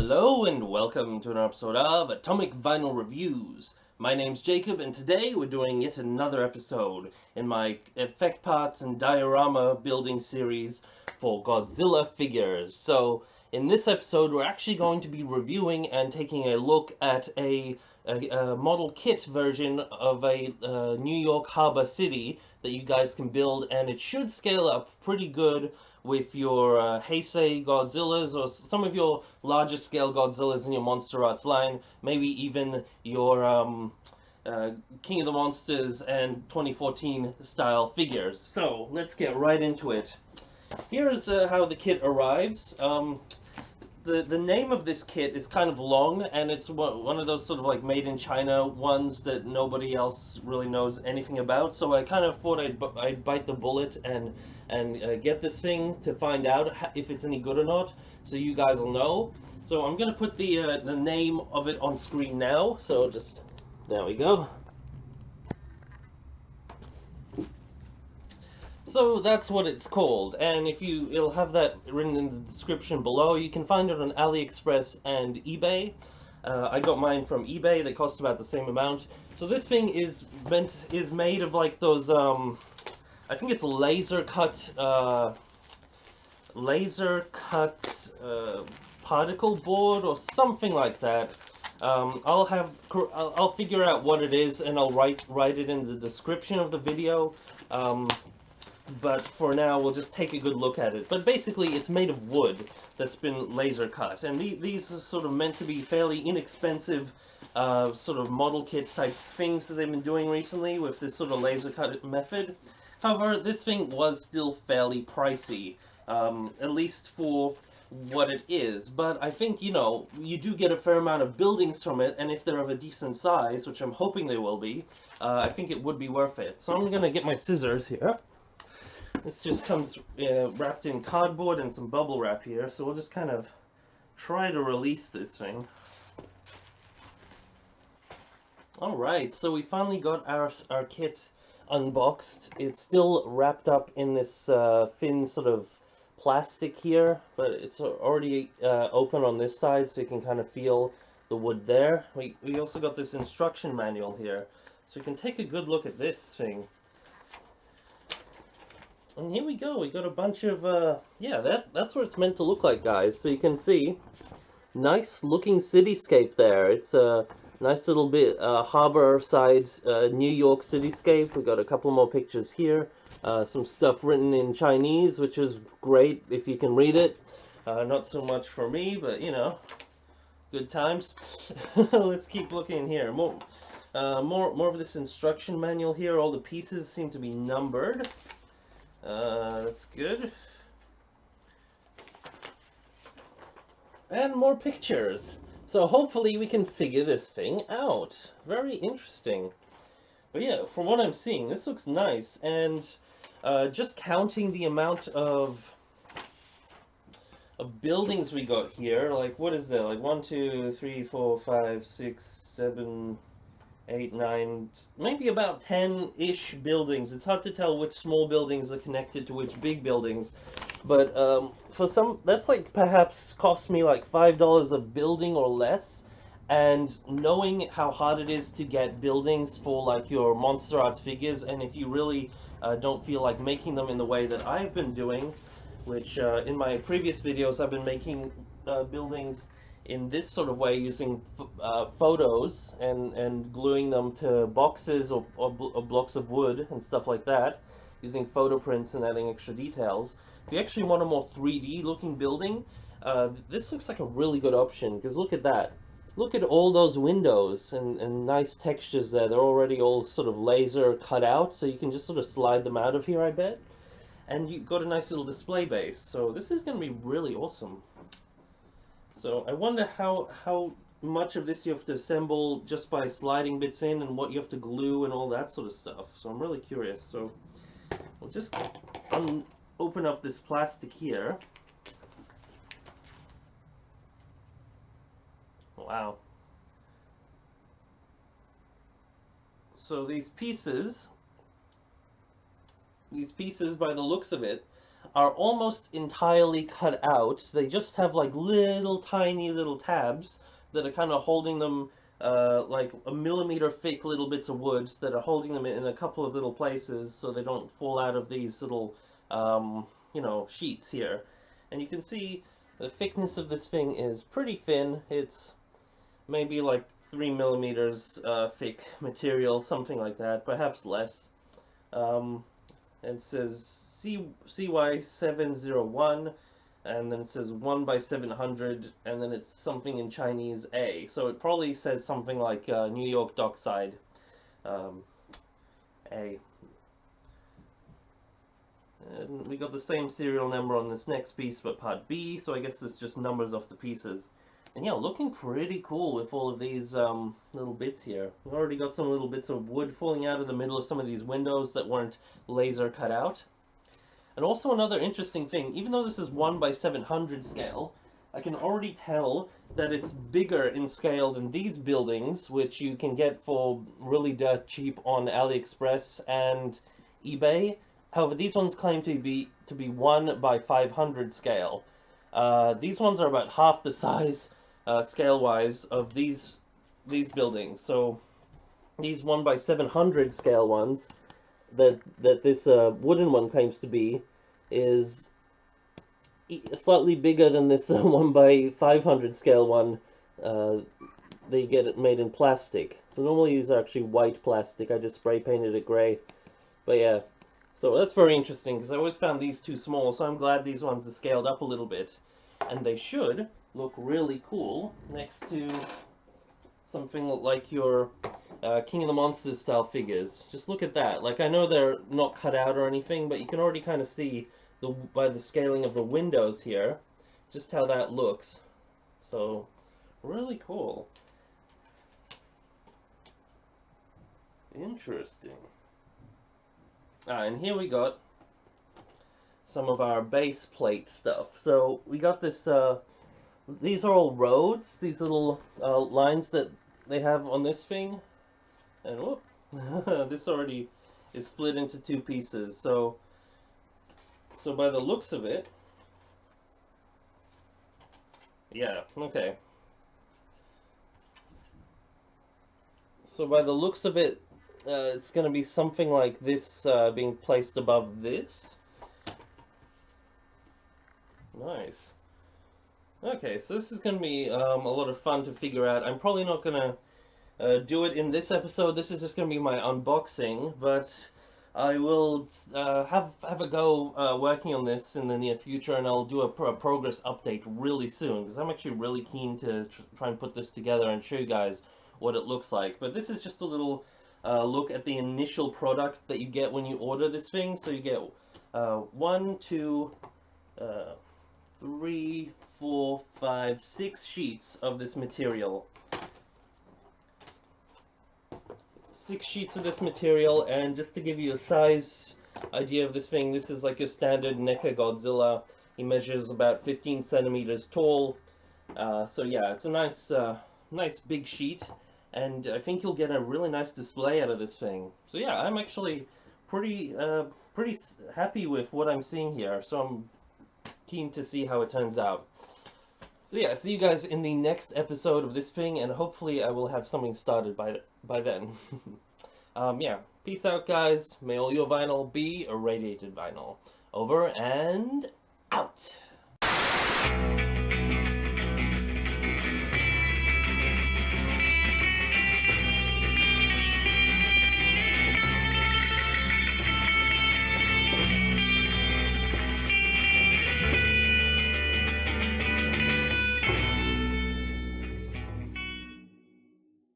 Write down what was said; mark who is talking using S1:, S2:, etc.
S1: Hello and welcome to another episode of Atomic Vinyl Reviews. My name's Jacob and today we're doing yet another episode in my effect parts and diorama building series for Godzilla figures. So in this episode we're actually going to be reviewing and taking a look at a model kit version of a New York Harbor city that you guys can build, and it should scale up pretty good with your Heisei Godzillas or some of your larger scale Godzillas in your MonsterArts line, maybe even your King of the Monsters and 2014 style figures. So let's get right into it. Here's how the kit arrives. The name of this kit is kind of long, and it's one of those sort of like made in China ones that nobody else really knows anything about. So I kind of thought I'd bite the bullet and get this thing to find out if it's any good or not, so you guys will know. So I'm gonna put the name of it on screen now. So just there we go. So that's what it's called, and it'll have that written in the description below. You can find it on AliExpress and eBay. I got mine from eBay. They cost about the same amount. So this thing is made of like those I think it's laser cut particle board or something like that. I'll figure out what it is and I'll write it in the description of the video. But for now, we'll just take a good look at it. But basically, it's made of wood that's been laser cut. And these are sort of meant to be fairly inexpensive sort of model kit type things that they've been doing recently with this sort of laser cut method. However, this thing was still fairly pricey, at least for what it is. But I think, you know, you do get a fair amount of buildings from it, and if they're of a decent size, which I'm hoping they will be, I think it would be worth it. So I'm going to get my scissors here. This just comes wrapped in cardboard and some bubble wrap here, so we'll just kind of try to release this thing. Alright, so we finally got our kit unboxed. It's still wrapped up in this thin sort of plastic here, but it's already open on this side, so you can kind of feel the wood there. We also got this instruction manual here, so you can take a good look at this thing. And here we go, we got a bunch of, yeah, that's what it's meant to look like, guys. So you can see, nice looking cityscape there. It's a nice little bit harbor side New York cityscape. We got a couple more pictures here. Some stuff written in Chinese, which is great if you can read it. Not so much for me, but you know, good times. Let's keep looking here. More of this instruction manual here. All the pieces seem to be numbered. That's good. And more pictures. So hopefully we can figure this thing out. Very interesting. But yeah, from what I'm seeing, this looks nice. And just counting the amount of buildings we got here, like what is there? Like 1, 2, 3, 4, 5, 6, 7, 8, 9, maybe about 10-ish buildings. It's hard to tell which small buildings are connected to which big buildings, but for some, that's like perhaps cost me like $5 a building or less. And knowing how hard it is to get buildings for like your MonsterArts figures, and if you really don't feel like making them in the way that I've been doing, which in my previous videos I've been making buildings in this sort of way, using photos and gluing them to boxes or blocks of wood and stuff like that, using photo prints and adding extra details. If you actually want a more 3D looking building, this looks like a really good option, because look at that. Look at all those windows and nice textures there. They're already all sort of laser cut out, so you can just sort of slide them out of here, I bet. And you've got a nice little display base, so this is going to be really awesome. So I wonder how much of this you have to assemble just by sliding bits in, and what you have to glue and all that sort of stuff. So I'm really curious. So we'll just open up this plastic here. Wow. So these pieces by the looks of it, are almost entirely cut out. They just have like little tiny little tabs that are kind of holding them, like a millimeter thick little bits of wood that are holding them in a couple of little places so they don't fall out of these little, you know, sheets here. And you can see the thickness of this thing is pretty thin. It's maybe like 3 millimeters thick material, something like that, perhaps less. Um, it says CY701, and then it says 1 by 700, and then it's something in Chinese A. So it probably says something like New York Dockside A. And we got the same serial number on this next piece, but part B, so I guess it's just numbers off the pieces. And yeah, looking pretty cool with all of these little bits here. We've already got some little bits of wood falling out of the middle of some of these windows that weren't laser cut out. And also another interesting thing, even though this is 1 by 700 scale, I can already tell that it's bigger in scale than these buildings, which you can get for really dirt cheap on AliExpress and eBay. However, these ones claim to be 1 by 500 scale. These ones are about half the size, scale-wise, of these buildings. So these 1 by 700 scale ones that this wooden one claims to be is slightly bigger than this 1 by 500 scale one. They get it made in plastic. So normally these are actually white plastic. I just spray painted it gray. But yeah, so that's very interesting because I always found these too small. So I'm glad these ones are scaled up a little bit, and they should look really cool next to something like your King of the Monsters style figures. Just look at that. Like, I know they're not cut out or anything, but you can already kind of see by the scaling of the windows here just how that looks. So really cool. Interesting. And here we got some of our base plate stuff. So we got this, these are all roads, these little lines that they have on this thing. And whoop, this already is split into two pieces. So by the looks of it, yeah, okay. So by the looks of it, it's going to be something like this being placed above this. Nice. Okay, so this is going to be a lot of fun to figure out. I'm probably not going to do it in this episode. This is just going to be my unboxing, but I will have a go working on this in the near future, and I'll do a progress update really soon, because I'm actually really keen to try and put this together and show you guys what it looks like. But this is just a little look at the initial product that you get when you order this thing. So you get 1, 2, 3, 4, 5, 6 sheets of this material. 6 sheets of this material, and just to give you a size idea of this thing, this is like a standard NECA Godzilla. He measures about 15 centimeters tall. So yeah, it's a nice, nice big sheet, and I think you'll get a really nice display out of this thing. So yeah, I'm actually pretty happy with what I'm seeing here. So I'm keen to see how it turns out. So yeah, see you guys in the next episode of this thing, and hopefully I will have something started by then. Yeah, peace out, guys. May all your vinyl be irradiated vinyl. Over and out.